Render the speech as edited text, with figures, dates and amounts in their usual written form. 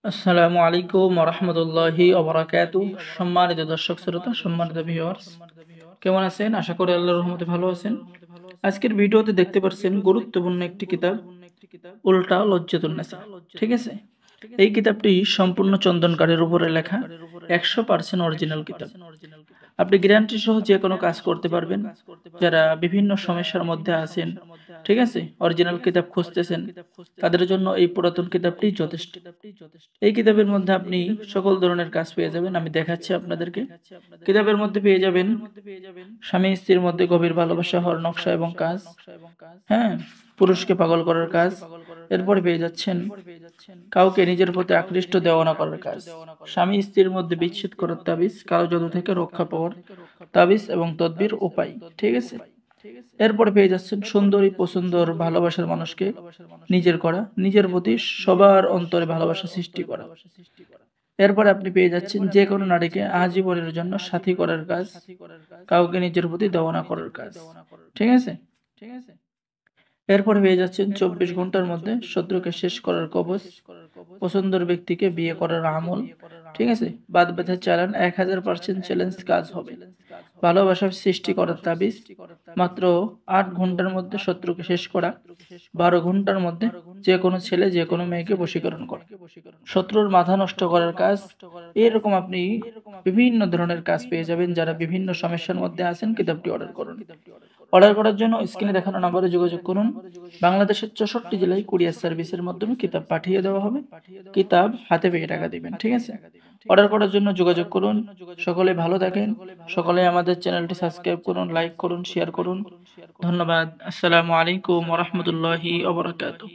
আসসালামু আলাইকুম ওয়া রাহমাতুল্লাহি ওয়া বারাকাতুহু। সম্মানিত দর্শক শ্রোতা, সম্মানিত ভিউয়ার্স, কেমন আছেন? আশা করি আল্লাহর রহমতে ভালো আছেন। আজকের ভিডিওতে দেখতে পাচ্ছেন গুরুত্বপূর্ণ একটি কিতাব, উল্টা লজ্জাতুন্নেসা। ঠিক আছে? এই কিতাবটি সম্পূর্ণ চন্দনকারের উপরে লেখা, 100% অরিজিনাল কিতাব। আপনি গ্যারান্টি সহ যে কোনো কাজ করতে পারবেন। যারা বিভিন্ন সমস্যার মধ্যে আছেন, ঠিক আছে, অরিজিনাল কিতাব খুঁজতেছেন, তাদের জন্য এই পুরাতন কিতাবটি যথেষ্ট। এই কিতাবের মধ্যে আপনি সকল ধরনের কাজ পেয়ে যাবেন। আমি দেখাচ্ছি আপনাদেরকে। কিতাবের মধ্যে পেয়ে যাবেন স্বামী স্ত্রীর মধ্যে গভীর ভালোবাসা হওয়ার নকশা এবং কাজ, হ্যাঁ, পুরুষকে পাগল করার কাজ। এরপরে পেয়ে যাচ্ছেন কাউকে নিজের প্রতি আকৃষ্ট দেওয়ানা করার কাজ, স্বামী স্ত্রীর মধ্যে বিচ্ছেদ করার তাবিজ, কালো জাদু থেকে রক্ষা পাওয়ার তাবিজ এবং তদবির উপায়। ঠিক আছে? এরপরে পেয়ে যাচ্ছেন সুন্দরী পছন্দর ভালোবাসার মানুষকে নিজের করা, নিজের প্রতি সবার অন্তরে ভালোবাসা সৃষ্টি করা। এরপরে আপনি পেয়ে যাচ্ছেন যে কোনো নারীকে আজীবনের জন্য সাথী করার কাজ, কাউকে নিজের প্রতি দেওয়ানা করার কাজ। ঠিক আছে? এরপরে পেয়ে যাচ্ছেন 24 ঘন্টার মধ্যে শত্রুকে শেষ করার কবচ, পছন্দের ব্যক্তিকে বিয়ে করার আমল। ঠিক আছে? বাদ ব্যথা চালান 1000% চ্যালেঞ্জ কাজ হবে। ভালোবাসার সৃষ্টি করার তাবিজ, মাত্র 8 ঘন্টার মধ্যে শত্রুকে শেষ করা, 12 ঘন্টার মধ্যে যে কোনো ছেলে যে কোনো মেয়েকে বশীকরণ করা, শত্রুর মাথা নষ্ট করার কাজ। এরকম আপনি বিভিন্ন ধরনের কাজ পেয়ে যাবেন। যারা বিভিন্ন সমস্যার মধ্যে আছেন, কিতাবটি অর্ডার করুন। অর্ডার করার জন্য স্ক্রিনে দেখানো নম্বরে যোগাযোগ করুন। বাংলাদেশের 64 জেলায় কুরিয়ার সার্ভিসের মাধ্যমে কিতাব পাঠিয়ে দেওয়া হবে। কিতাব হাতে পেয়ে টাকা দিবেন। ঠিক আছে? অর্ডার করার জন্য যোগাযোগ করুন। সকলে ভালো থাকেন। সকলে আমাদের চ্যানেলটি সাবস্ক্রাইব করুন, লাইক করুন, শেয়ার করুন। ধন্যবাদ। আসসালামু আলাইকুম ওয়া রাহমাতুল্লাহি ওয়া বারাকাতুহু।